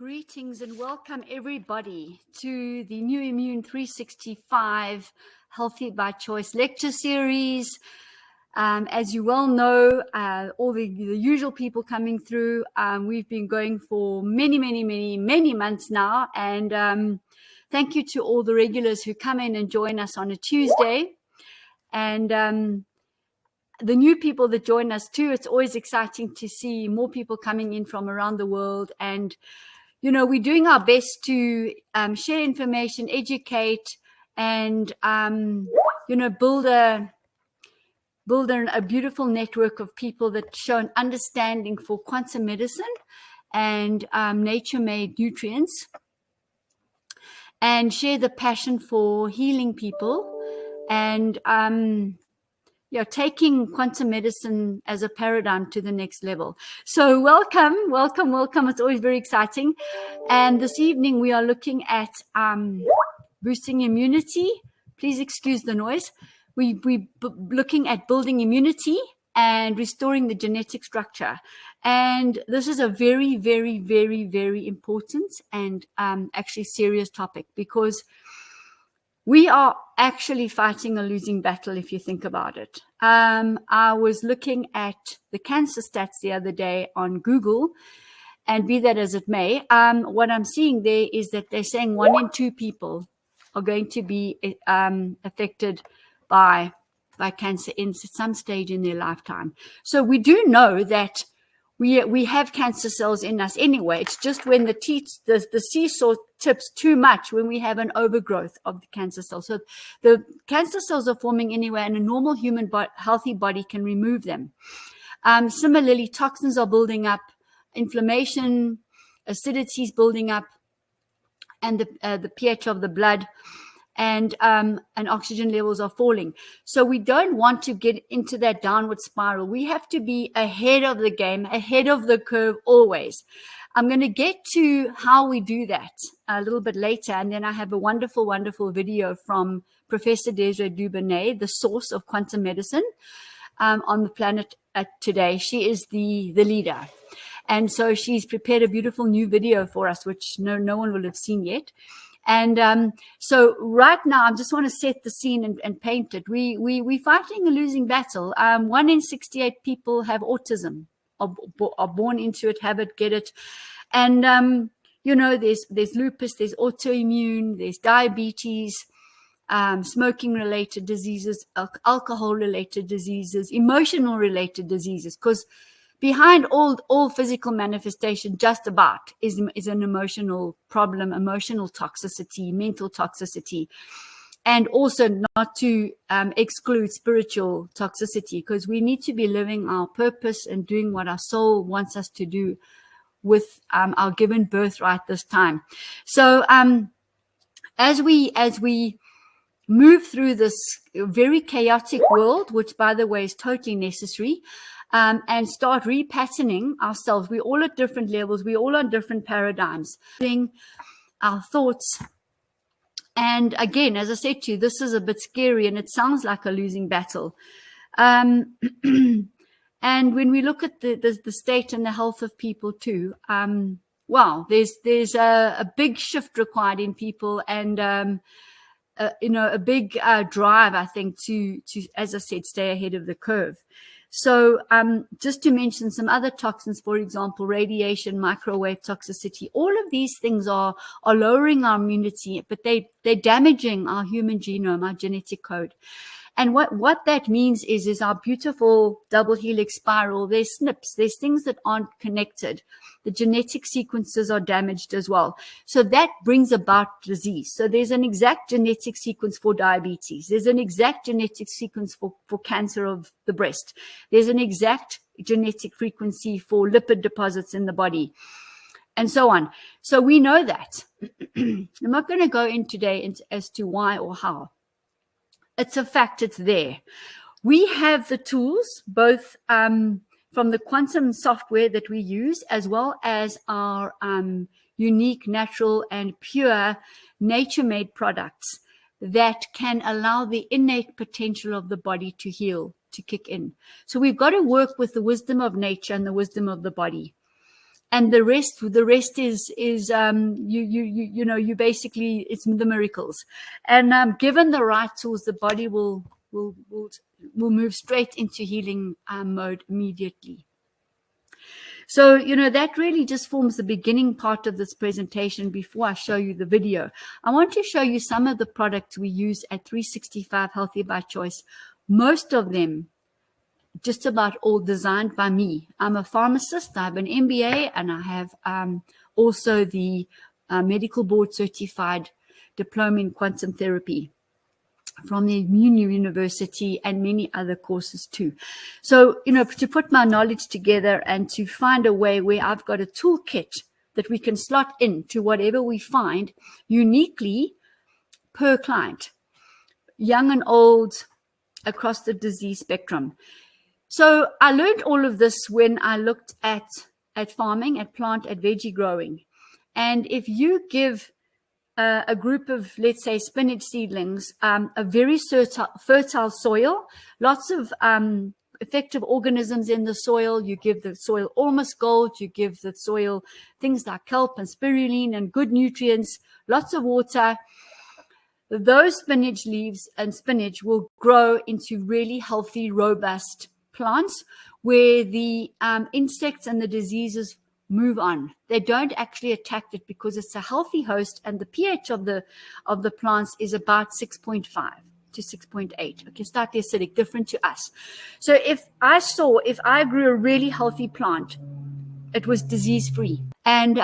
Greetings and welcome everybody to the new IMUNE 365 Healthy by Choice lecture series. As you well know, all the usual people coming through, we've been going for many months now. And thank you to all the regulars who come in and join us on a Tuesday. And the new people that join us too, it's always exciting to see more people coming in from around the world. And you know, we're doing our best to share information, educate, and you know, build a beautiful network of people that show an understanding for quantum medicine and nature-made nutrients, and share the passion for healing people and taking quantum medicine as a paradigm to the next level. So welcome. It's always very exciting. And this evening we are looking at boosting immunity. Please excuse the noise. We're looking at building immunity and restoring the genetic structure. And this is a very important and actually serious topic, because we are actually fighting a losing battle if you think about it. I was looking at the cancer stats the other day on Google, and be that as it may, what I'm seeing there is that they're saying 1 in 2 people are going to be affected by cancer in some stage in their lifetime. So we do know that we have cancer cells in us anyway. It's just when the seesaw tips too much, when we have an overgrowth of the cancer cells. So the cancer cells are forming anyway, and a normal human healthy body can remove them. Similarly, toxins are building up, inflammation, acidity is building up, and the pH of the blood and oxygen levels are falling. So we don't want to get into that downward spiral. We have to be ahead of the game, ahead of the curve always. I'm going to get to how we do that a little bit later. And then I have a wonderful video from Professor Desire Dubounet, the source of quantum medicine on the planet today. She is the leader. And so she's prepared a beautiful new video for us, which no one will have seen yet. And so right now, I just want to set the scene and paint it. We're fighting a losing battle. 1 in 68 people have autism, are born into it, have it, get it. And, you know, there's lupus, there's autoimmune, there's diabetes, smoking-related diseases, alcohol-related diseases, emotional-related diseases, because behind all physical manifestation, just about, is an emotional problem, emotional toxicity, mental toxicity, and also not to exclude spiritual toxicity, because we need to be living our purpose and doing what our soul wants us to do with our given birthright this time. So as we move through this very chaotic world, which, by the way, is totally necessary, and start repatterning ourselves. We're all at different levels. We're all on different paradigms. Our thoughts. And again, as I said to you, this is a bit scary and it sounds like a losing battle. And when we look at the state and the health of people too, wow, there's a big shift required in people, and you know, a big drive, I think, to, as I said, stay ahead of the curve. So just to mention some other toxins, for example, radiation, microwave toxicity, all of these things are lowering our immunity, but they're damaging our human genome, our genetic code. And what that means is our beautiful double helix spiral, there's SNPs, there's things that aren't connected. The genetic sequences are damaged as well. So that brings about disease. So there's an exact genetic sequence for diabetes. There's an exact genetic sequence for cancer of the breast. There's an exact genetic frequency for lipid deposits in the body, and so on. So we know that. I'm not going to go in today as to why or how. It's a fact, it's there. We have the tools, both from the quantum software that we use, as well as our unique, natural, and pure nature-made products that can allow the innate potential of the body to heal, to kick in. So we've got to work with the wisdom of nature and the wisdom of the body. and the rest is you basically, it's the miracles. And given the right tools, the body will move straight into healing mode immediately. So, that really just forms the beginning part of this presentation before I show you the video. I want to show you some of the products we use at 365 Healthy by Choice. Most of them, just about all, designed by me. I'm a pharmacist. I have an MBA, and I have also the medical board certified diploma in quantum therapy from the IMUNE University, and many other courses too. So, to put my knowledge together and to find a way where I've got a toolkit that we can slot into whatever we find uniquely per client, young and old, across the disease spectrum. So I learned all of this when I looked at farming, at plant, at veggie growing. And if you give a group of, let's say, spinach seedlings, a very fertile soil, lots of effective organisms in the soil. You give the soil Ormus gold, you give the soil things like kelp and spirulina and good nutrients, lots of water. Those spinach leaves and spinach will grow into really healthy, robust plants where the insects and the diseases move on. They don't actually attack it because it's a healthy host, and the pH of the plants is about 6.5 to 6.8. Okay, slightly acidic, different to us. So if I grew a really healthy plant, it was disease free. And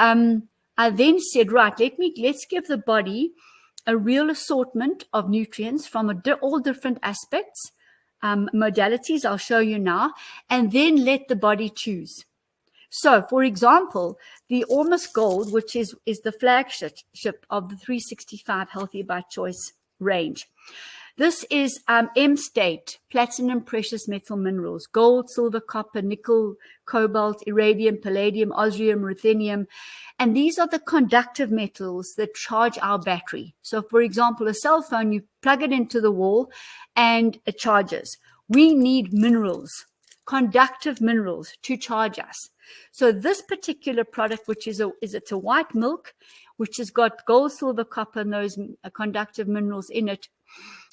I then said, right, let's give the body a real assortment of nutrients from all different aspects, modalities I'll show you now, and then let the body choose. So, for example, the Ormus Gold, which is the flagship of the 365 Healthy by Choice range. This is M-state, platinum, precious metal minerals, gold, silver, copper, nickel, cobalt, iridium, palladium, osmium, ruthenium. And these are the conductive metals that charge our battery. So, for example, a cell phone, you plug it into the wall and it charges. We need minerals, conductive minerals, to charge us. So this particular product, which is it's a white milk, which has got gold, silver, copper, and those conductive minerals in it,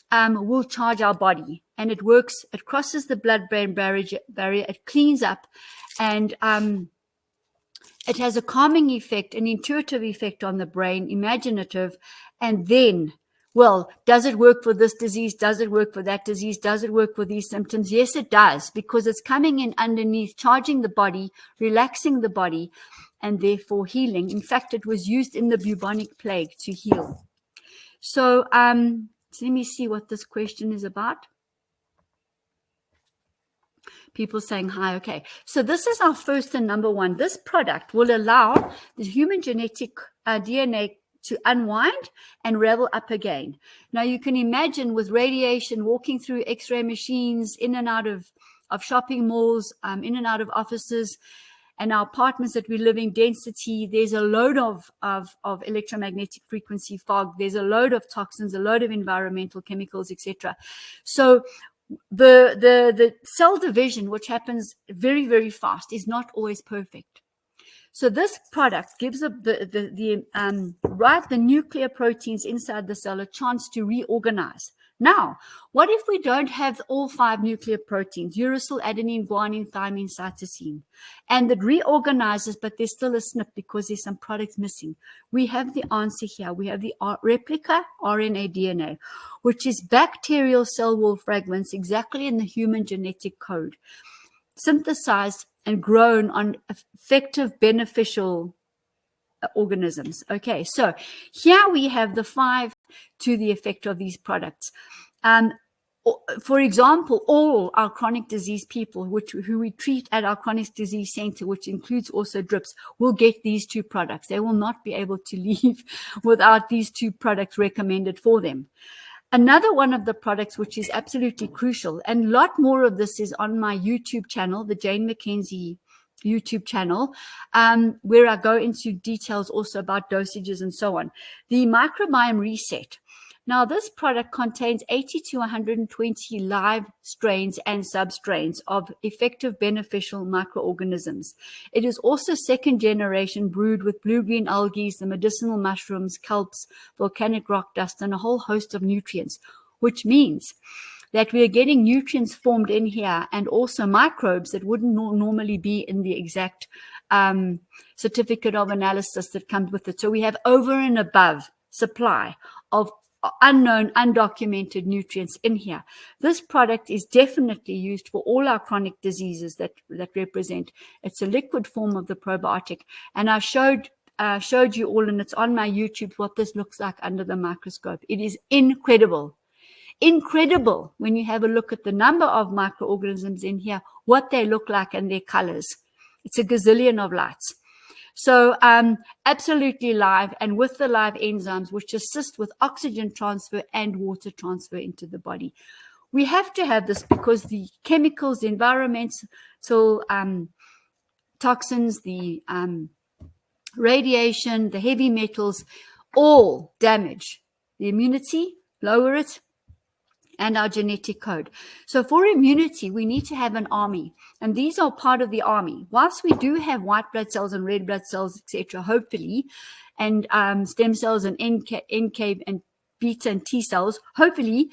will charge our body. And it works, it crosses the blood-brain barrier, it cleans up, and it has a calming effect, an intuitive effect on the brain, imaginative, and then, well, does it work for this disease? Does it work for that disease? Does it work for these symptoms? Yes, it does, because it's coming in underneath, charging the body, relaxing the body, and therefore healing. In fact, it was used in the bubonic plague to heal. So let me see what this question is about. People saying hi. Okay. So this is our first and number one. This product will allow the human genetic DNA to unwind and revel up again. Now you can imagine with radiation, walking through X-ray machines, in and out of shopping malls, in and out of offices, and our apartments that we live in, density, there's a load of electromagnetic frequency fog. There's a load of toxins, a load of environmental chemicals, etc. So the cell division, which happens very, very fast, is not always perfect. So this product gives the nuclear proteins inside the cell a chance to reorganize. Now, what if we don't have all 5 nuclear proteins, uracil, adenine, guanine, thymine, cytosine, and it reorganizes, but there's still a SNP because there's some products missing? We have the answer here. We have the Replica RNA DNA, which is bacterial cell wall fragments exactly in the human genetic code, synthesized and grown on effective, beneficial organisms. Okay, so here we have the 5 to the effect of these products. For example, all our chronic disease people, who we treat at our chronic disease center, which includes also drips, will get these 2 products. They will not be able to leave without these 2 products recommended for them. Another one of the products, which is absolutely crucial, and a lot more of this is on my YouTube channel, the Jane Mackenzie YouTube channel, where I go into details also about dosages and so on. The Microbiome Reset. Now, this product contains 80 to 120 live strains and substrains of effective beneficial microorganisms. It is also second generation, brewed with blue-green algae, the medicinal mushrooms, kelps, volcanic rock dust, and a whole host of nutrients, which means that we are getting nutrients formed in here and also microbes that wouldn't normally be in the exact certificate of analysis that comes with it. So we have over and above supply of unknown, undocumented nutrients in here. This product is definitely used for all our chronic diseases that represent. It's a liquid form of the probiotic. And I showed you all, and it's on my YouTube, what this looks like under the microscope. It is incredible. Incredible when you have a look at the number of microorganisms in here, what they look like and their colors. It's a gazillion of lights. So absolutely live, and with the live enzymes, which assist with oxygen transfer and water transfer into the body. We have to have this because the chemicals, the environmental toxins, the radiation, the heavy metals, all damage the immunity, lower it, and our genetic code. So for immunity, we need to have an army, and these are part of the army. Whilst we do have white blood cells and red blood cells, etc., hopefully, and stem cells and NK and beta and T cells, hopefully,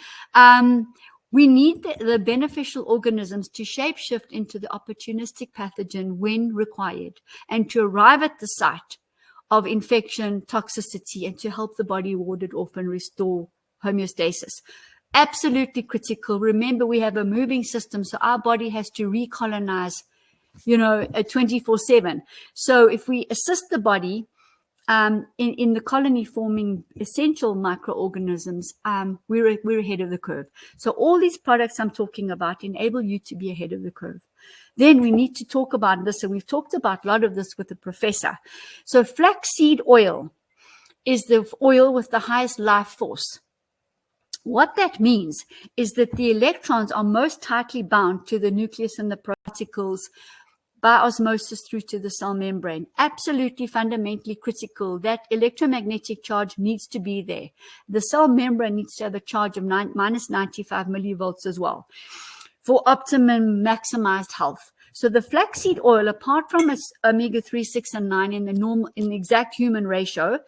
we need the beneficial organisms to shapeshift into the opportunistic pathogen when required, and to arrive at the site of infection, toxicity, and to help the body ward it off and restore homeostasis. Absolutely critical. Remember, we have a moving system, so our body has to recolonize, 24/7. So if we assist the body in the colony forming essential microorganisms, we're ahead of the curve. So all these products I'm talking about enable you to be ahead of the curve. Then we need to talk about this, and we've talked about a lot of this with the professor. So flaxseed oil is the oil with the highest life force. What that means is that the electrons are most tightly bound to the nucleus and the particles by osmosis through to the cell membrane. Absolutely fundamentally critical. That electromagnetic charge needs to be there. The cell membrane needs to have a charge of minus 95 millivolts as well for optimum maximized health. So the flaxseed oil, apart from its omega-3, 6, and 9 in the exact human ratio,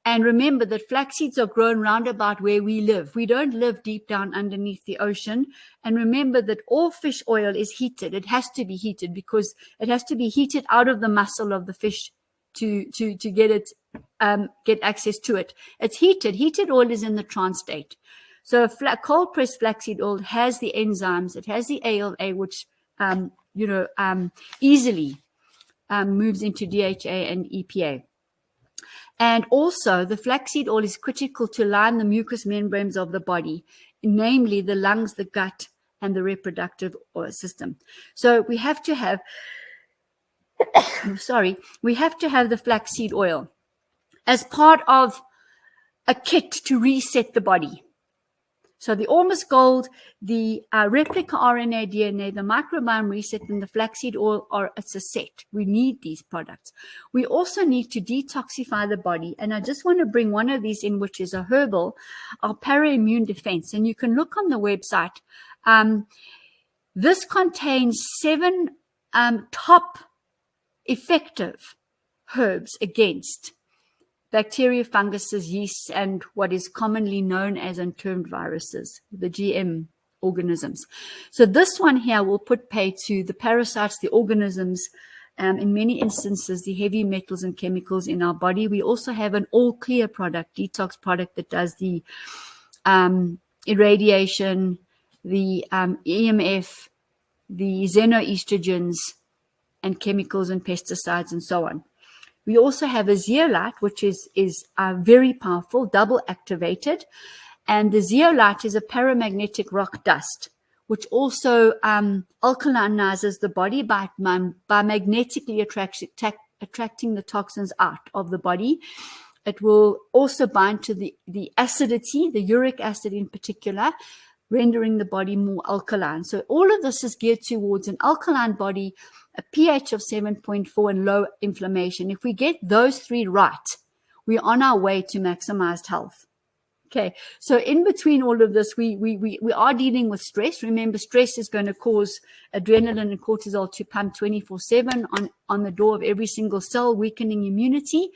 and remember that flax seeds are grown round about where we live. We don't live deep down underneath the ocean. And remember that all fish oil is heated. It has to be heated because it has to be heated out of the muscle of the fish to get it, get access to it. It's heated. Heated oil is in the trans state. So cold pressed flaxseed oil has the enzymes. It has the ALA, which easily moves into DHA and EPA. And also, the flaxseed oil is critical to line the mucous membranes of the body, namely the lungs, the gut, and the reproductive system. So we have to have, the flaxseed oil as part of a kit to reset the body. So the Ormus Gold, the Replica RNA DNA, the Microbiome Reset, and the flaxseed oil it's a set. We need these products. We also need to detoxify the body. And I just want to bring one of these in, which is a herbal, our para-immune defense. And you can look on the website. This contains 7 top effective herbs against bacteria, funguses, yeasts, and what is commonly known as and termed viruses, the GM organisms. So this one here will put pay to the parasites, the organisms, in many instances, the heavy metals and chemicals in our body. We also have an all clear product, detox product, that does the irradiation, the EMF, the xenoestrogens, and chemicals and pesticides and so on. We also have a zeolite, which is very powerful, double activated. And the zeolite is a paramagnetic rock dust, which also alkalinizes the body by magnetically attracting the toxins out of the body. It will also bind to the acidity, the uric acid in particular, rendering the body more alkaline. So all of this is geared towards an alkaline body, a pH of 7.4, and low inflammation. If we get those 3 right, we're on our way to maximized health. Okay, so in between all of this, we are dealing with stress. Remember, stress is going to cause adrenaline and cortisol to pump 24/7 on the door of every single cell, weakening immunity.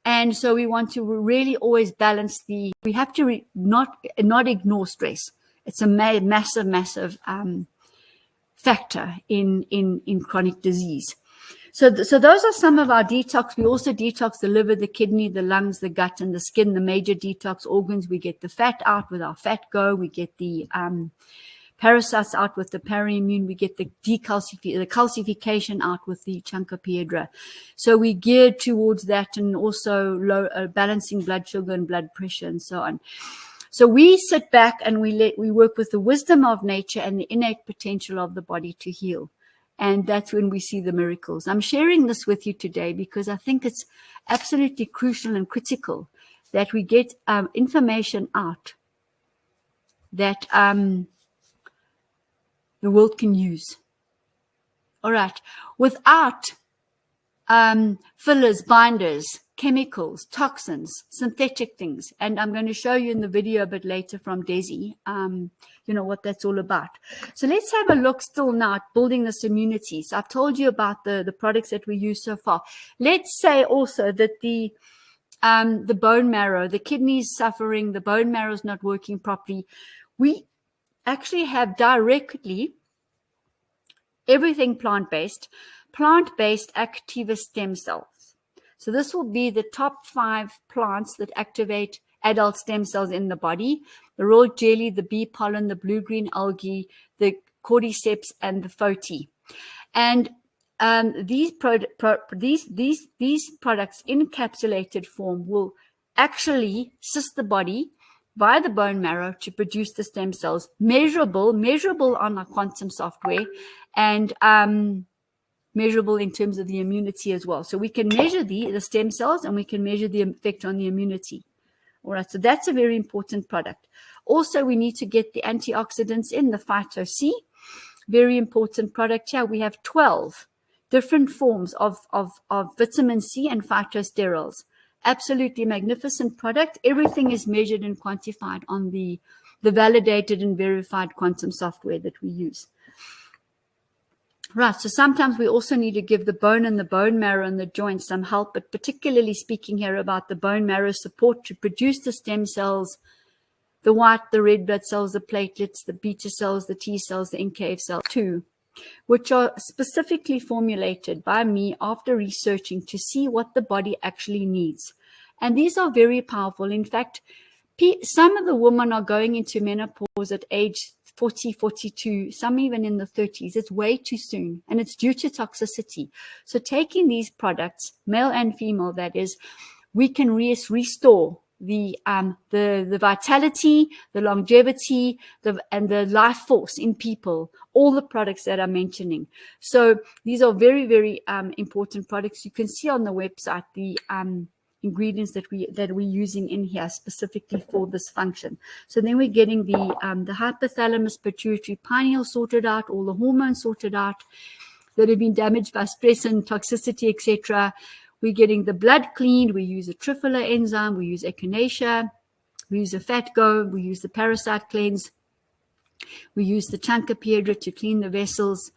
And so we want to really always balance we have to not ignore stress. It's a massive factor in chronic disease. So those are some of our detox. We also detox the liver, the kidney, the lungs, the gut, and the skin, the major detox organs. We get the fat out with our fat go. We get the parasites out with the para-immune. We get the calcification out with the chancropiedra. So we geared towards that, and also balancing blood sugar and blood pressure and so on. So we sit back and we work with the wisdom of nature and the innate potential of the body to heal. And that's when we see the miracles. I'm sharing this with you today because I think it's absolutely crucial and critical that we get information out that the world can use. All right. Without fillers, binders, chemicals, toxins, synthetic things. And I'm going to show you in the video a bit later from Desi, what that's all about. So let's have a look still now at building this immunity. So I've told you about the products that we use so far. Let's say also that the bone marrow, the kidneys suffering, the bone marrow is not working properly. We actually have directly everything plant-based Activa Stem Cells. So this will be the top 5 plants that activate adult stem cells in the body: the royal jelly, the bee pollen, the blue-green algae, the cordyceps, and the photy. And these products in encapsulated form will actually assist the body via the bone marrow to produce the stem cells, measurable on our quantum software, and measurable in terms of the immunity as well. So we can measure the stem cells, and we can measure the effect on the immunity. All right, so that's a very important product. Also, we need to get the antioxidants in, the Phyto C, very important product here. We have 12 different forms of vitamin C and phytosterols. Absolutely magnificent product. Everything is measured and quantified on the validated and verified quantum software that we use. Right, so sometimes we also need to give the bone and the bone marrow and the joints some help, but particularly speaking here about the bone marrow support to produce the stem cells, the white, the red blood cells, the platelets, the beta cells, the T cells, the NK cells too, which are specifically formulated by me after researching to see what the body actually needs. And these are very powerful. In fact, some of the women are going into menopause at age 40, 42, some even in the 30s. It's way too soon, and it's due to toxicity. So taking these products, male and female, that is, we can restore the vitality, the longevity, and the life force in people, all the products that I'm mentioning. So these are very, very important products. You can see on the website the ingredients that we're using in here specifically for this function. So then we're getting the hypothalamus, pituitary, pineal sorted out, all the hormones sorted out that have been damaged by stress and toxicity, etc. We're getting the blood cleaned. We use a triphala enzyme. We use echinacea. We use a fat go. We use the parasite cleanse. We use the chancropiedra to clean the vessels.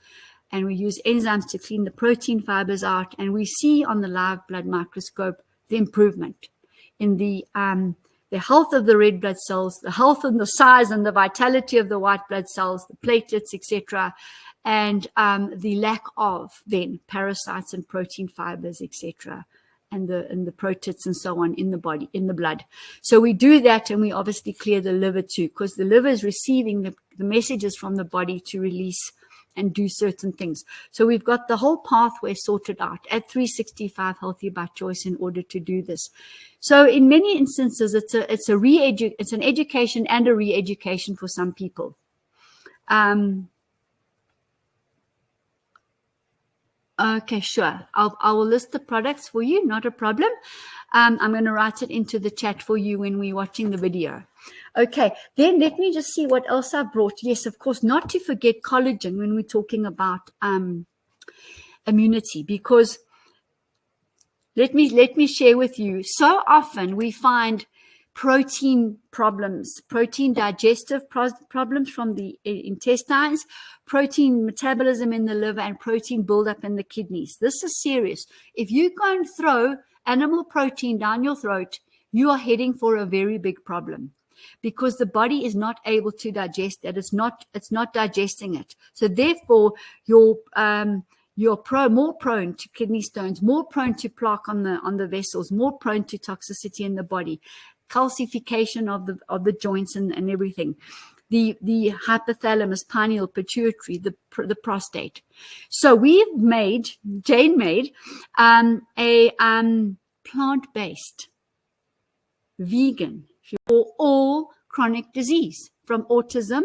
And we use enzymes to clean the protein fibers out. And we see on the live blood microscope the improvement in the health of the red blood cells, the health and the size and the vitality of the white blood cells, the platelets, etc., and the lack of then parasites and protein fibers, etc., and the proteins and so on in the body, in the blood. So we do that, and we obviously clear the liver too, because the liver is receiving the messages from the body to release and do certain things. So we've got the whole pathway sorted out at 365 Healthy by Choice in order to do this. So in many instances, it's an education and a re-education for some people. Okay, sure. I will list the products for you, not a problem. I'm going to write it into the chat for you when we're watching the video. Okay, then let me just see what else I brought. Yes, of course, not to forget collagen when we're talking about immunity, because let me share with you. So often we find protein problems, protein digestive problems from the intestines, protein metabolism in the liver, and protein buildup in the kidneys. This is serious. If you go and throw animal protein down your throat, you are heading for a very big problem, because the body is not able to digest it. It's not digesting it. So therefore, you're more prone to kidney stones, more prone to plaque on the vessels, more prone to toxicity in the body, calcification of the joints and everything. The hypothalamus, pineal, pituitary, the prostate. So Jane made a plant-based, vegan for all chronic disease, from autism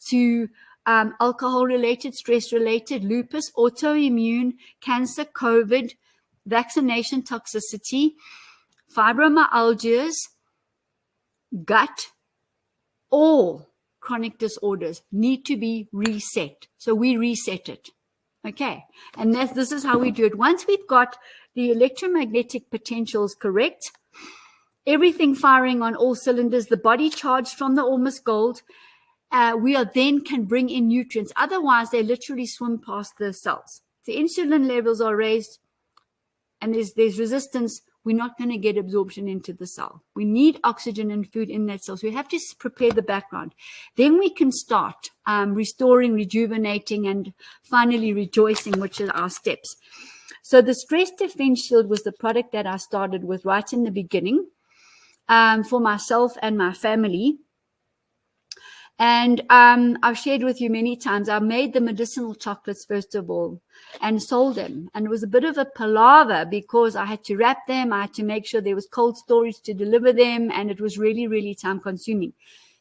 to alcohol-related, stress-related, lupus, autoimmune, cancer, COVID, vaccination toxicity, fibromyalgias, gut. All chronic disorders need to be reset. So we reset it. Okay. And this is how we do it. Once we've got the electromagnetic potentials correct, everything firing on all cylinders, the body charged from the Ormus gold, we are then can bring in nutrients. Otherwise, they literally swim past the cells. If the insulin levels are raised and there's resistance, we're not going to get absorption into the cell. We need oxygen and food in that cell. So we have to prepare the background. Then we can start restoring, rejuvenating, and finally rejoicing, which are our steps. So the Stress Defense Shield was the product that I started with right in the beginning for myself and my family. And I've shared with you many times, I made the medicinal chocolates first of all and sold them. And it was a bit of a palaver because I had to wrap them. I had to make sure there was cold storage to deliver them. And it was really, really time consuming.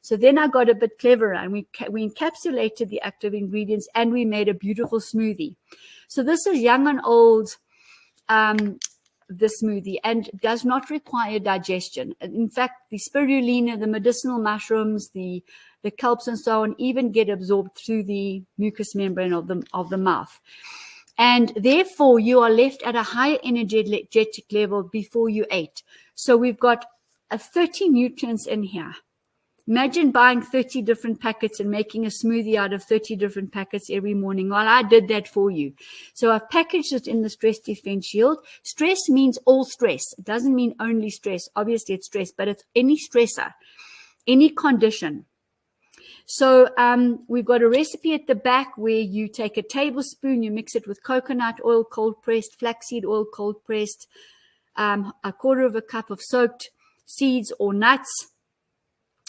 So then I got a bit cleverer and we encapsulated the active ingredients and we made a beautiful smoothie. So this is young and old, the smoothie, and does not require digestion. In fact, the spirulina, the medicinal mushrooms, the kelps and so on even get absorbed through the mucous membrane of the mouth. And therefore, you are left at a higher energetic level before you ate. So we've got 30 nutrients in here. Imagine buying 30 different packets and making a smoothie out of 30 different packets every morning. Well, I did that for you. So I've packaged it in the Stress Defense Shield. Stress means all stress. It doesn't mean only stress. Obviously, it's stress, but it's any stressor, any condition. So we've got a recipe at the back where you take a tablespoon, you mix it with coconut oil, cold pressed, flaxseed oil, cold pressed, a quarter of a cup of soaked seeds or nuts,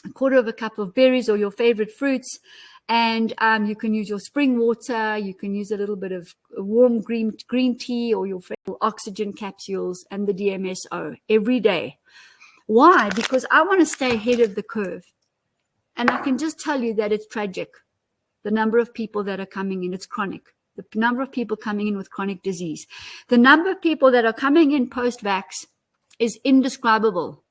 a quarter of a cup of berries or your favorite fruits. And you can use your spring water. You can use a little bit of warm green tea or your favorite oxygen capsules and the DMSO every day. Why? Because I want to stay ahead of the curve. And I can just tell you that it's tragic. The number of people that are coming in, it's chronic. The number of people coming in with chronic disease. The number of people that are coming in post-vax is indescribable.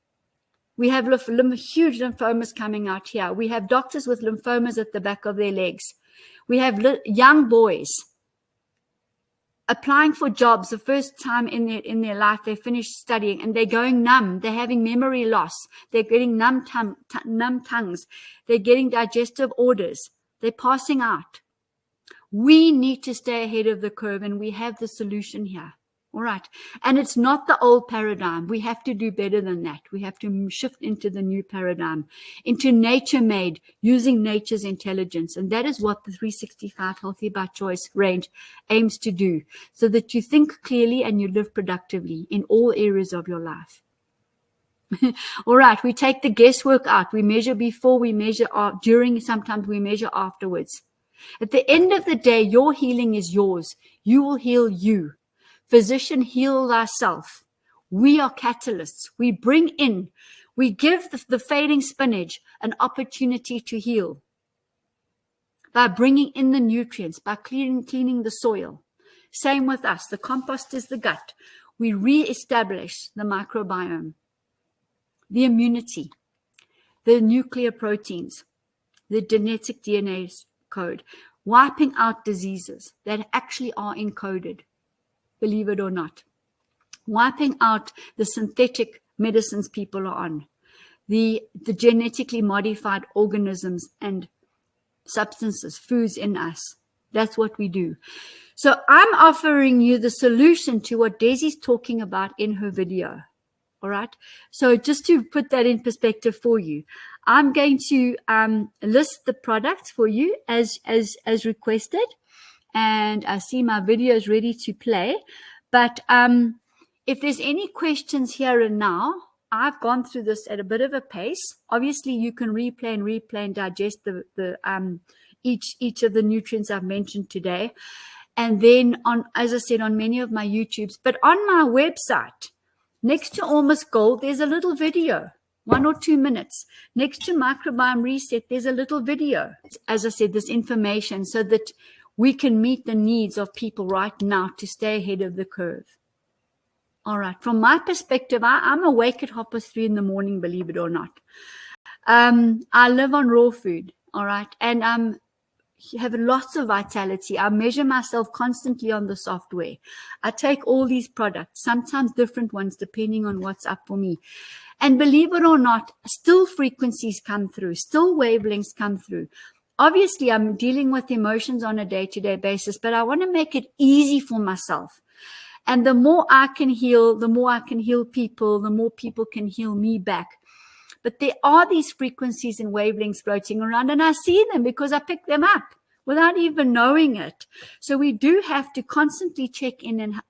We have huge lymphomas coming out here. We have doctors with lymphomas at the back of their legs. We have young boys applying for jobs the first time in their life. They finish studying and they're going numb. They're having memory loss. They're getting numb tongues. They're getting digestive orders. They're passing out. We need to stay ahead of the curve, and we have the solution here. All right. And it's not the old paradigm. We have to do better than that. We have to shift into the new paradigm, into nature-made, using nature's intelligence. And that is what the 365 Healthy by Choice range aims to do, so that you think clearly and you live productively in all areas of your life. All right. We take the guesswork out. We measure before, we measure during, sometimes we measure afterwards. At the end of the day, your healing is yours. You will heal you. Physician, heal thyself. We are catalysts. We bring in, we give the fading spinach an opportunity to heal by bringing in the nutrients, by cleaning the soil. Same with us. The compost is the gut. We re-establish the microbiome, the immunity, the nuclear proteins, the genetic DNA code, wiping out diseases that actually are encoded. Believe it or not, wiping out the synthetic medicines people are on, the genetically modified organisms and substances, foods in us. That's what we do. So I'm offering you the solution to what Daisy's talking about in her video. All right. So just to put that in perspective for you, I'm going to list the products for you as requested. And I see my video is ready to play. But if there's any questions here and now, I've gone through this at a bit of a pace. Obviously, you can replay and digest each of the nutrients I've mentioned today. And then as I said, on many of my YouTubes, but on my website, next to Ormus Gold, there's a little video, 1 or 2 minutes. Next to Microbiome Reset, there's a little video. As I said, this information so that we can meet the needs of people right now to stay ahead of the curve. All right. From my perspective, I'm awake at 3:30 in the morning, believe it or not. I live on raw food. All right. And have lots of vitality. I measure myself constantly on the software. I take all these products, sometimes different ones, depending on what's up for me. And believe it or not, still frequencies come through, still wavelengths come through. Obviously, I'm dealing with emotions on a day-to-day basis, but I want to make it easy for myself. And the more I can heal, the more I can heal people, the more people can heal me back. But there are these frequencies and wavelengths floating around, and I see them because I pick them up without even knowing it. So we do have to constantly check in and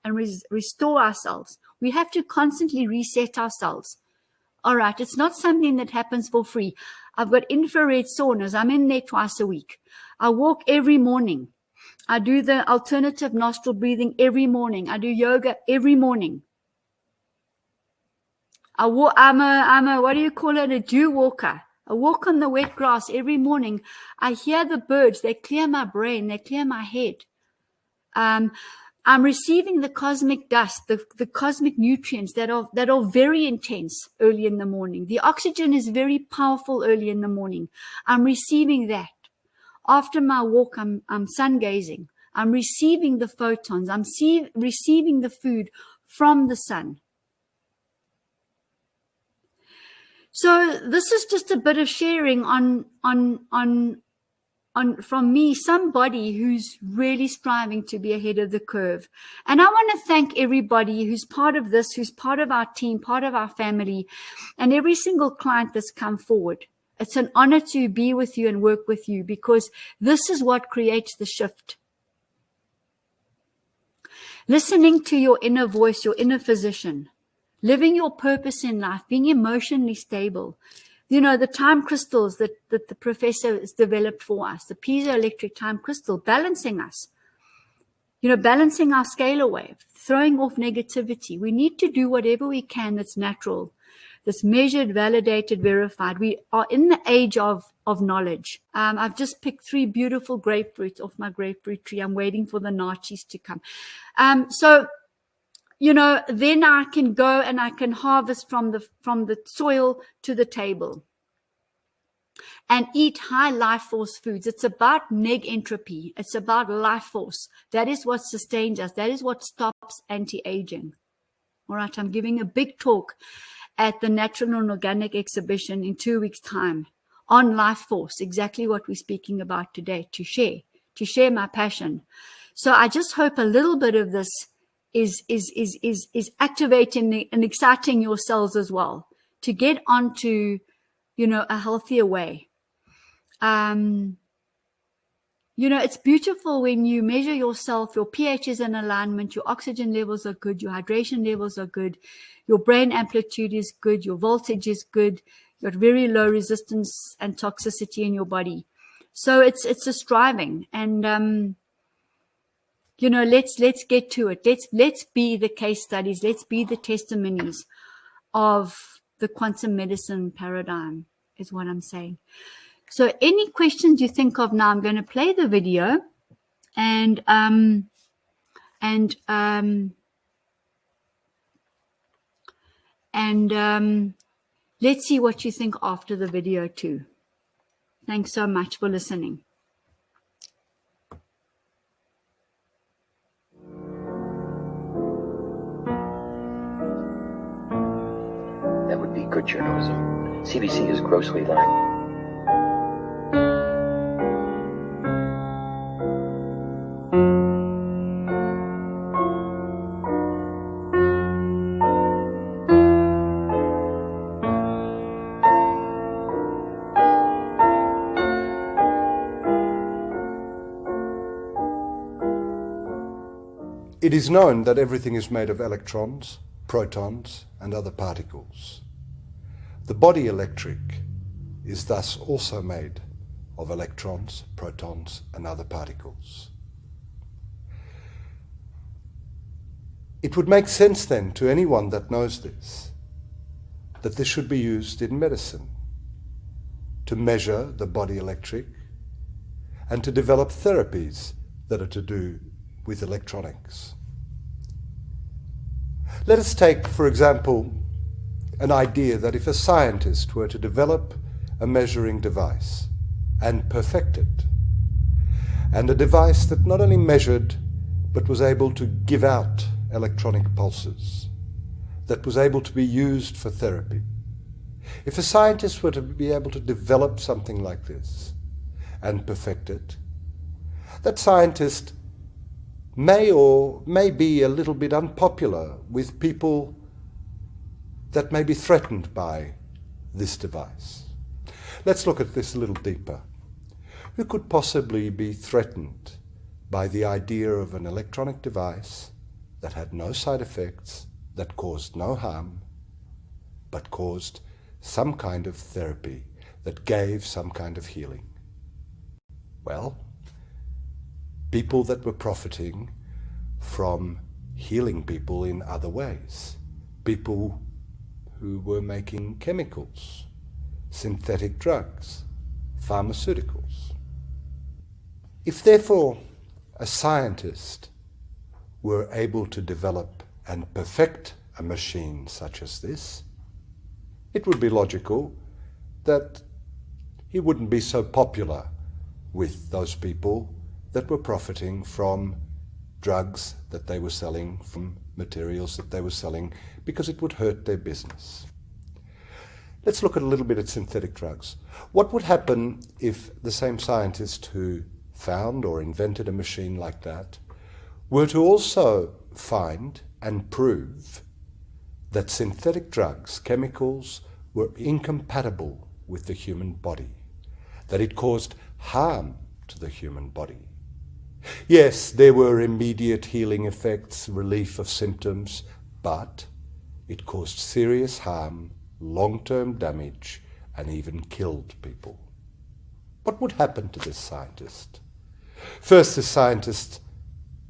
restore ourselves. We have to constantly reset ourselves. All right, it's not something that happens for free. I've got infrared saunas. I'm in there twice a week. I walk every morning. I do the alternative nostril breathing every morning. I do yoga every morning. I'm a what do you call it? A dew walker. I walk on the wet grass every morning. I hear the birds. They clear my brain. They clear my head. I'm receiving the cosmic dust, the cosmic nutrients that are very intense early in the morning. The oxygen is very powerful early in the morning. I'm receiving that. After my walk, I'm sun gazing. I'm receiving the photons. I'm receiving the food from the sun. So this is just a bit of sharing on from me, somebody who's really striving to be ahead of the curve. And I want to thank everybody who's part of this, who's part of our team, part of our family, and every single client that's come forward. It's an honor to be with you and work with you because this is what creates the shift. Listening to your inner voice, your inner physician. Living your purpose in life, being emotionally stable. You know, the time crystals that the professor has developed for us, the piezoelectric time crystal, balancing us. You know, balancing our scalar wave, throwing off negativity. We need to do whatever we can that's natural, that's measured, validated, verified. We are in the age of knowledge. I've just picked 3 beautiful grapefruits off my grapefruit tree. I'm waiting for the nachis to come. So, you know, then I can go and I can harvest from the soil to the table and eat high life force foods. It's about neg entropy. It's about life force. That is what sustains us. That is what stops anti-aging. All right, I'm giving a big talk at the Natural and Organic exhibition in 2 weeks' time on life force, exactly what we're speaking about today, to share my passion. So I just hope a little bit of this is activating and exciting your cells as well to get onto, you know, a healthier way. You know, it's beautiful when you measure yourself, your pH is in alignment, your oxygen levels are good, your hydration levels are good, your brain amplitude is good, your voltage is good, you got very low resistance and toxicity in your body. So it's a striving, and you know, let's get to it. Let's be the case studies. Let's be the testimonies of the quantum medicine paradigm, is what I'm saying. So any questions you think of now, I'm going to play the video and let's see what you think after the video too. Thanks so much for listening. That would be good journalism. CBC is grossly lying. It is known that everything is made of electrons, protons, and other particles. The body electric is thus also made of electrons, protons, and other particles. It would make sense then to anyone that knows this, that this should be used in medicine to measure the body electric and to develop therapies that are to do with electronics. Let us take, for example, an idea that if a scientist were to develop a measuring device and perfect it, and a device that not only measured but was able to give out electronic pulses, that was able to be used for therapy. If a scientist were to be able to develop something like this and perfect it, that scientist may or may be a little bit unpopular with people that may be threatened by this device. Let's look at this a little deeper. Who could possibly be threatened by the idea of an electronic device that had no side effects, that caused no harm, but caused some kind of therapy, that gave some kind of healing? Well, people that were profiting from healing people in other ways. People who were making chemicals, synthetic drugs, pharmaceuticals. If therefore a scientist were able to develop and perfect a machine such as this, it would be logical that he wouldn't be so popular with those people that were profiting from drugs that they were selling, from materials that they were selling, because it would hurt their business. Let's look at a little bit at synthetic drugs. What would happen if the same scientist who found or invented a machine like that were to also find and prove that synthetic drugs, chemicals, were incompatible with the human body, that it caused harm to the human body? Yes, there were immediate healing effects, relief of symptoms, but it caused serious harm, long-term damage, and even killed people. What would happen to this scientist? First, the scientist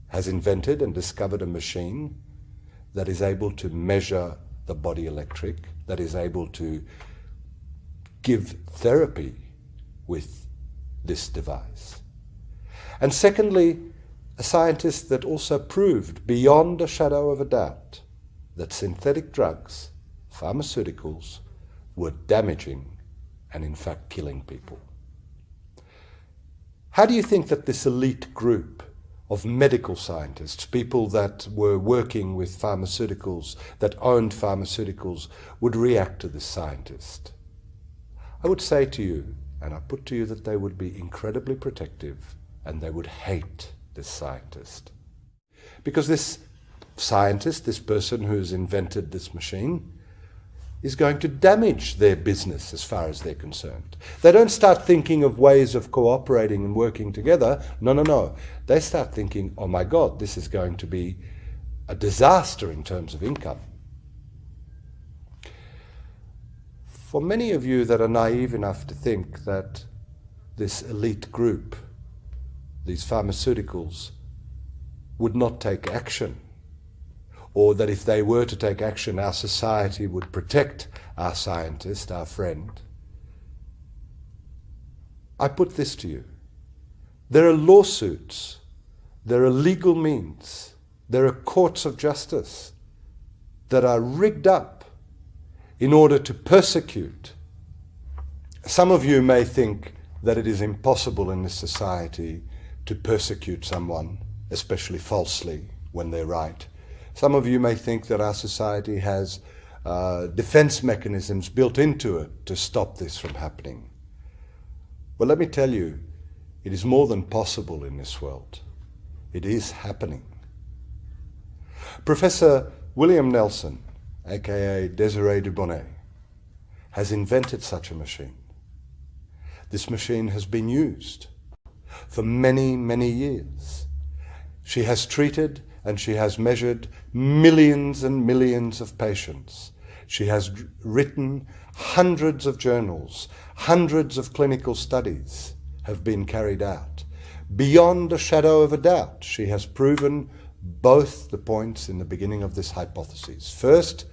has invented and discovered a machine that is able to measure the body electric, that is able to give therapy with this device. And secondly, a scientist that also proved beyond a shadow of a doubt that synthetic drugs, pharmaceuticals, were damaging and in fact killing people. How do you think that this elite group of medical scientists, people that were working with pharmaceuticals, that owned pharmaceuticals, would react to this scientist? I would say to you, and I put to you, that they would be incredibly protective and they would hate this scientist. Because this scientist, this person who has invented this machine, is going to damage their business as far as they're concerned. They don't start thinking of ways of cooperating and working together. No. They start thinking, oh my God, this is going to be a disaster in terms of income. For many of you that are naive enough to think that this elite group, these pharmaceuticals, would not take action, or that if they were to take action, our society would protect our scientist, our friend, I put this to you. There are lawsuits, there are legal means, there are courts of justice that are rigged up in order to persecute. Some of you may think that it is impossible in this society to persecute someone, especially falsely, when they're right. Some of you may think that our society has defense mechanisms built into it to stop this from happening. Well, let me tell you, it is more than possible in this world. It is happening. Professor William Nelson, aka Desire Dubounet, has invented such a machine. This machine has been used for many, many years. She has treated and she has measured millions and millions of patients. She has written hundreds of journals, hundreds of clinical studies have been carried out. Beyond a shadow of a doubt, she has proven both the points in the beginning of this hypothesis. First,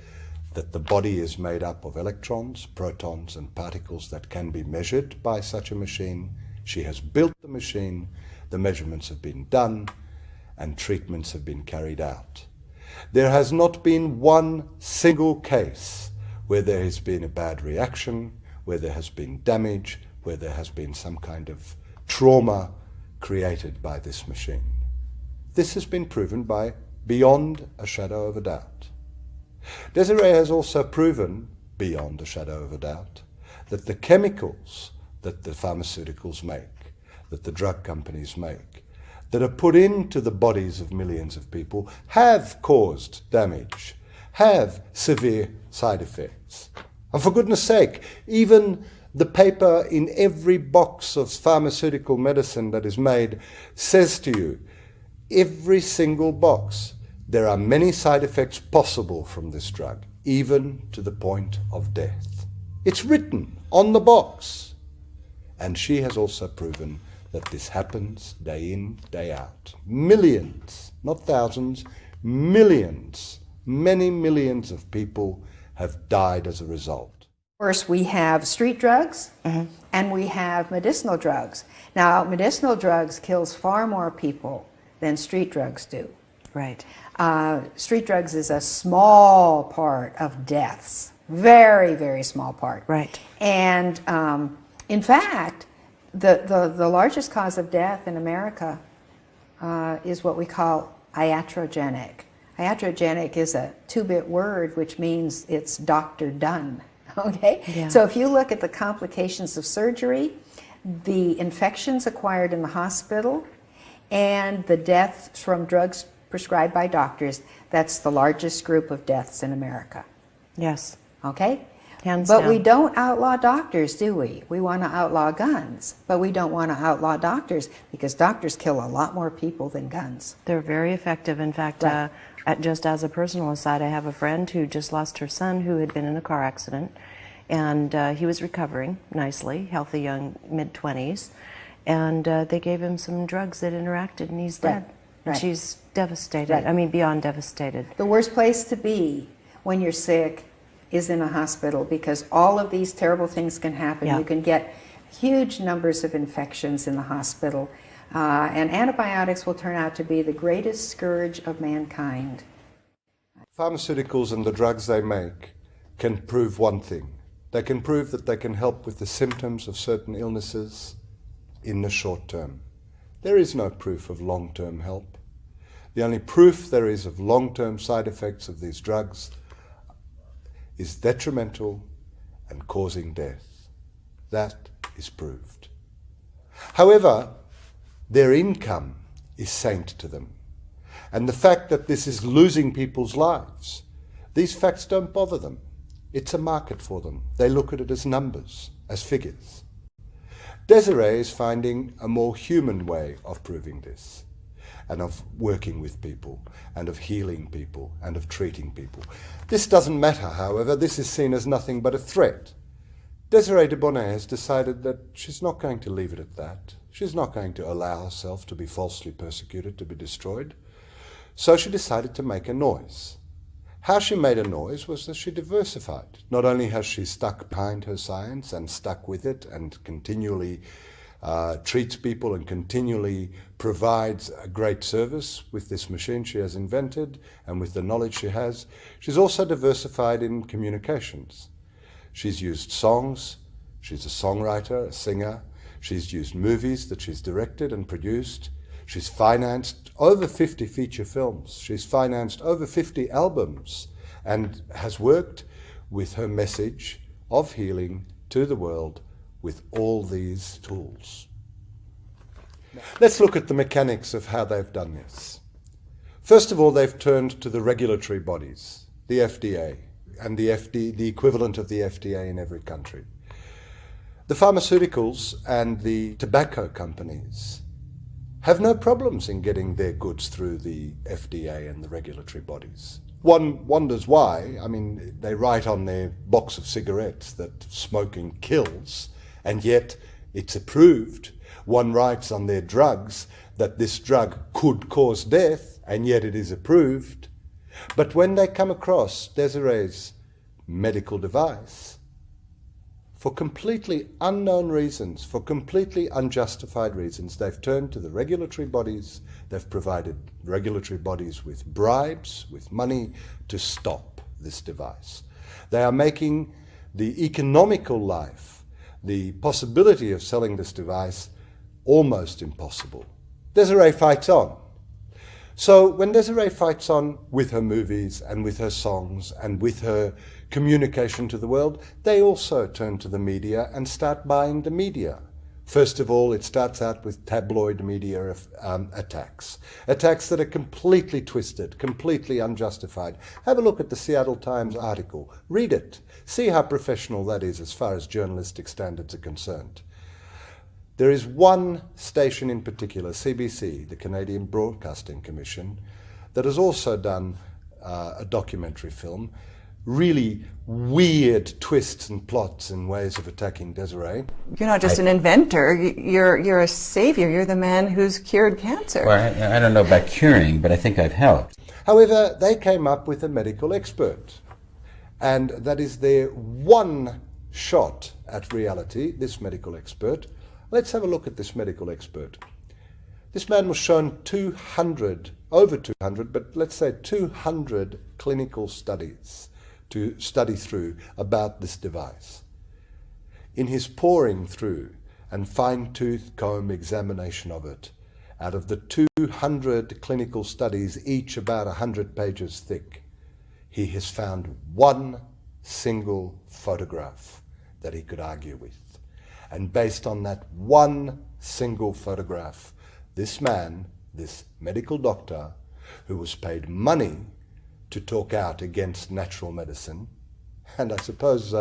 that the body is made up of electrons, protons, and particles that can be measured by such a machine. She has built the machine, the measurements have been done, and treatments have been carried out. There has not been one single case where there has been a bad reaction, where there has been damage, where there has been some kind of trauma created by this machine. This has been proven by beyond a shadow of a doubt. Desiree has also proven, beyond a shadow of a doubt, that the chemicals that the pharmaceuticals make, that the drug companies make, that are put into the bodies of millions of people have caused damage, have severe side effects. And for goodness sake, even the paper in every box of pharmaceutical medicine that is made says to you, every single box, there are many side effects possible from this drug, even to the point of death. It's written on the box. And she has also proven that this happens day in, day out. Millions, not thousands, millions, many millions of people have died as a result. Of course, we have street drugs and we have medicinal drugs. Now, medicinal drugs kills far more people than street drugs do. Right. Street drugs is a small part of deaths, very, very small part. Right. And in fact, the largest cause of death in America is what we call iatrogenic. Iatrogenic is a two-bit word which means it's doctor done. Okay? Yeah. So if you look at the complications of surgery, the infections acquired in the hospital, and the deaths from drugs prescribed by doctors, that's the largest group of deaths in America. Yes. Okay? Hands But down. we don't outlaw doctors, do we? We want to outlaw guns, but we don't want to outlaw doctors because doctors kill a lot more people than guns. They're very effective. In fact, Right. just as a personal aside, I have a friend who just lost her son who had been in a car accident, and he was recovering nicely, healthy, young, mid-20s, and they gave him some drugs that interacted, and he's dead. And Right. she's devastated. Right. I mean, beyond devastated. The worst place to be when you're sick is in a hospital because all of these terrible things can happen. Yeah. You can get huge numbers of infections in the hospital, and antibiotics will turn out to be the greatest scourge of mankind. Pharmaceuticals and the drugs they make can prove one thing. They can prove that they can help with the symptoms of certain illnesses in the short term. There is no proof of long-term help. The only proof there is of long-term side effects of these drugs is detrimental and causing death. That is proved. However, their income is saint to them. And the fact that this is losing people's lives, these facts don't bother them. It's a market for them. They look at it as numbers, as figures. Desiree is finding a more human way of proving this, and of working with people, and of healing people, and of treating people. This doesn't matter, however. This is seen as nothing but a threat. Desiree Dubounet has decided that she's not going to leave it at that. She's not going to allow herself to be falsely persecuted, to be destroyed. So she decided to make a noise. How she made a noise was that she diversified. Not only has she stuck behind her science and stuck with it and continually treats people and continually provides a great service with this machine she has invented and with the knowledge she has, she's also diversified in communications. She's used songs, she's a songwriter, a singer, she's used movies that she's directed and produced. She's financed over 50 feature films. She's financed over 50 albums and has worked with her message of healing to the world with all these tools. Let's look at the mechanics of how they've done this. First of all, they've turned to the regulatory bodies, the FDA, and the equivalent of the FDA in every country. The pharmaceuticals and the tobacco companies have no problems in getting their goods through the FDA and the regulatory bodies. One wonders why. I mean, they write on their box of cigarettes that smoking kills, and yet it's approved. One writes on their drugs that this drug could cause death, and yet it is approved. But when they come across Desiree's medical device, for completely unknown reasons, for completely unjustified reasons, they've turned to the regulatory bodies. They've provided regulatory bodies with bribes, with money to stop this device. They are making the economical life, the possibility of selling this device, almost impossible. Desiree fights on. So when Desiree fights on with her movies and with her songs and with her communication to the world, they also turn to the media and start buying the media. First of all, it starts out with tabloid media attacks that are completely twisted, completely unjustified. Have a look at the Seattle Times article. Read it. See how professional that is as far as journalistic standards are concerned. There is one station in particular, CBC, the Canadian Broadcasting Commission, that has also done a documentary film, really weird twists and plots and ways of attacking Desiree. You're not just an inventor, you're a savior. You're the man who's cured cancer. Well, I don't know about curing, but I think I've helped. However, they came up with a medical expert, and that is their one shot at reality, this medical expert. Let's have a look at this medical expert. This man was shown over 200, but let's say 200 clinical studies to study through about this device. In his poring through and fine-tooth comb examination of it, out of the 200 clinical studies, each about 100 pages thick, he has found one single photograph that he could argue with. And based on that one single photograph, this man, this medical doctor, who was paid money to talk out against natural medicine, and I suppose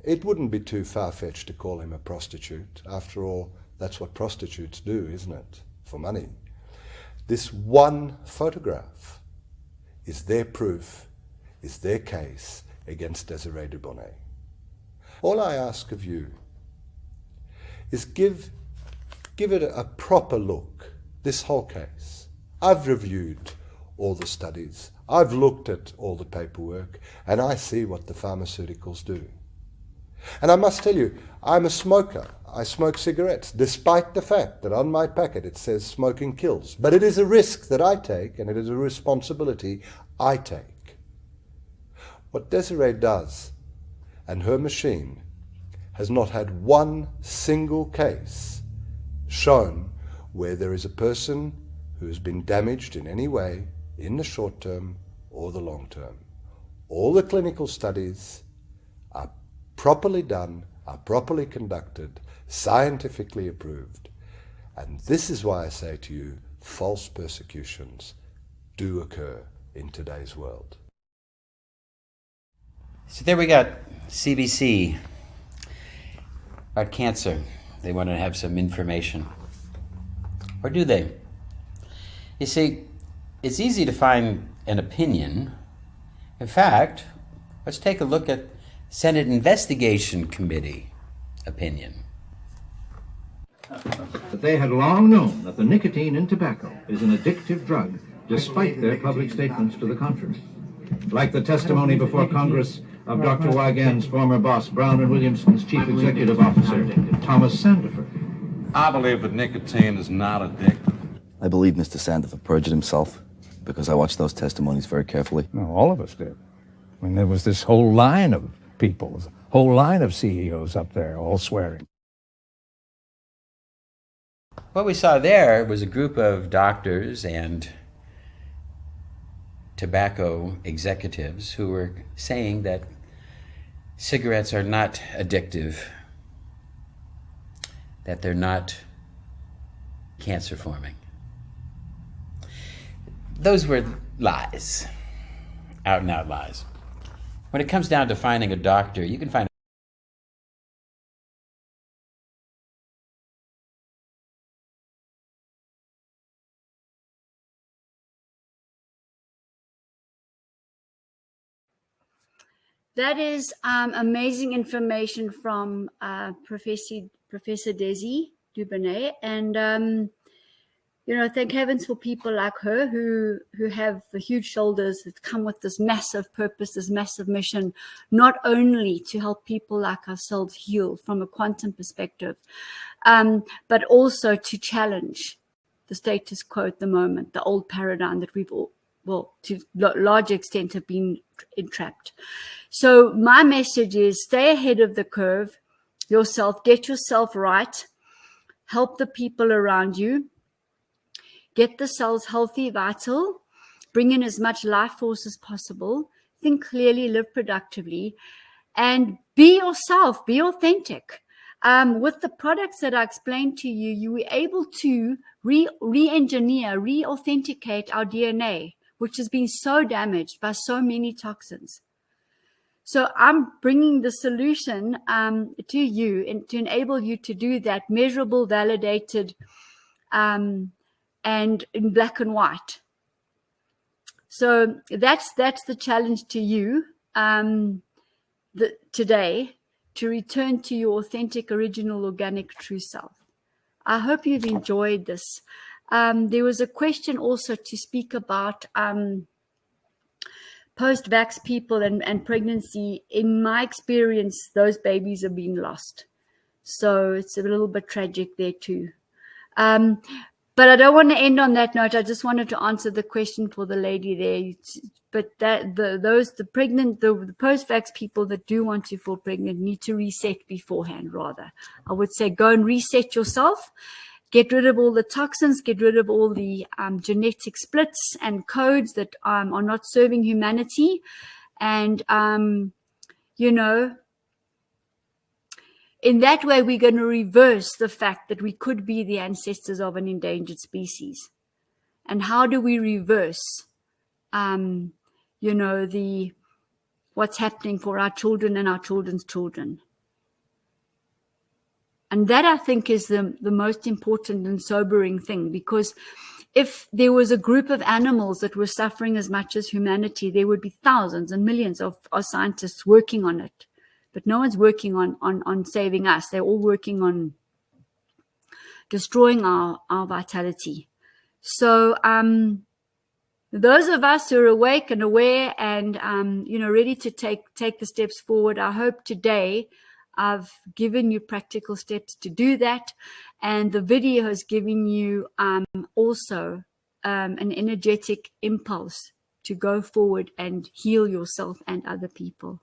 it wouldn't be too far-fetched to call him a prostitute. After all, that's what prostitutes do, isn't it? For money. This one photograph is their proof, is their case against Desire Dubounet. All I ask of you is give it a proper look, this whole case. I've reviewed all the studies, I've looked at all the paperwork, and I see what the pharmaceuticals do. And I must tell you, I'm a smoker. I smoke cigarettes, despite the fact that on my packet it says smoking kills. But it is a risk that I take, and it is a responsibility I take. What Desiree does, and her machine, has not had one single case shown where there is a person who has been damaged in any way in the short term or the long term. All the clinical studies are properly done, are properly conducted, scientifically approved. And this is why I say to you, false persecutions do occur in today's world. So there we got CBC about cancer. They want to have some information. Or do they? You see, it's easy to find an opinion. In fact, let's take a look at Senate Investigation Committee opinion. They had long known that the nicotine in tobacco is an addictive drug, despite their public statements to the contrary. Like the testimony before Congress of Dr. Wigan's former boss, Brown & Williamson's chief executive officer, Thomas Sandifer. I believe that nicotine is not addictive. I believe Mr. Sandifer perjured himself because I watched those testimonies very carefully. No, all of us did. I mean, there was this whole line of people, a whole line of CEOs up there, all swearing. What we saw there was a group of doctors and tobacco executives who were saying that cigarettes are not addictive, that they're not cancer forming. Those were lies, out and out lies. When it comes down to finding a doctor, you can find That is amazing information from Professor Desire Dubounet, and you know, thank heavens for people like her who have the huge shoulders that come with this massive purpose, this massive mission, not only to help people like ourselves heal from a quantum perspective, but also to challenge the status quo at the moment, the old paradigm that we've all, well, to a large extent have been entrapped. So my message is stay ahead of the curve yourself, get yourself right, help the people around you, get the cells healthy, vital, bring in as much life force as possible, think clearly, live productively, and be yourself, be authentic. With the products that I explained to you, you were able to re-engineer, re-authenticate our DNA, which has been so damaged by so many toxins. So I'm bringing the solution to you and to enable you to do that, measurable, validated, and in black and white. So that's the challenge to you today, to return to your authentic, original, organic, true self. I hope you've enjoyed this. There was a question also to speak about post-vax people and pregnancy. In my experience, those babies have been lost. So it's a little bit tragic there too. But I don't want to end on that note. I just wanted to answer the question for the lady there. But that the post-vax people that do want to fall pregnant need to reset beforehand, rather. I would say go and reset yourself. Get rid of all the toxins, get rid of all the genetic splits and codes that are not serving humanity. And, you know, in that way, we're going to reverse the fact that we could be the ancestors of an endangered species. And how do we reverse, you know, what's happening for our children and our children's children? And that, I think, is the most important and sobering thing, because if there was a group of animals that were suffering as much as humanity, there would be thousands and millions of scientists working on it. But no one's working on saving us. They're all working on destroying our vitality. So those of us who are awake and aware and, you know, ready to take the steps forward, I hope today I've given you practical steps to do that. And the video has given you also an energetic impulse to go forward and heal yourself and other people.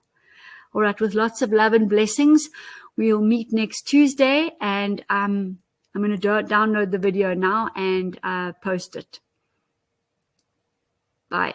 All right, with lots of love and blessings, we'll meet next Tuesday. And I'm going to download the video now and post it. Bye.